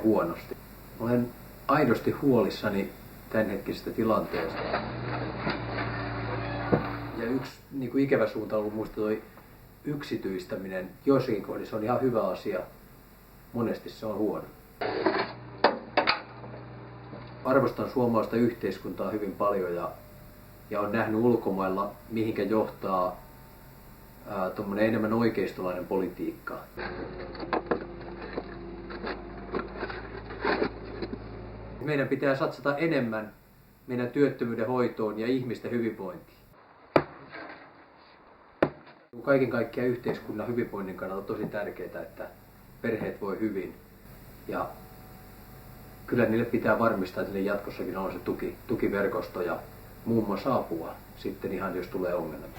huonosti. Olen aidosti huolissani tämänhetkisestä tilanteesta. Ja yksi niin kuin ikävä suunta on ollut minusta toi yksityistäminen. Joissakin kohdissa on ihan hyvä asia, monesti se on huono. Arvostan suomalaista yhteiskuntaa hyvin paljon ja olen nähnyt ulkomailla, mihinkä johtaa tuommoinen enemmän oikeistolainen politiikka. Meidän pitää satsata enemmän meidän työttömyyden hoitoon ja ihmisten hyvinvointiin. Kaiken kaikkiaan yhteiskunnan hyvinvoinnin kannalta on tosi tärkeää, että perheet voi hyvin. Ja kyllä niille pitää varmistaa, että niille jatkossakin on se tukiverkosto ja muun muassa apua sitten ihan jos tulee ongelmia.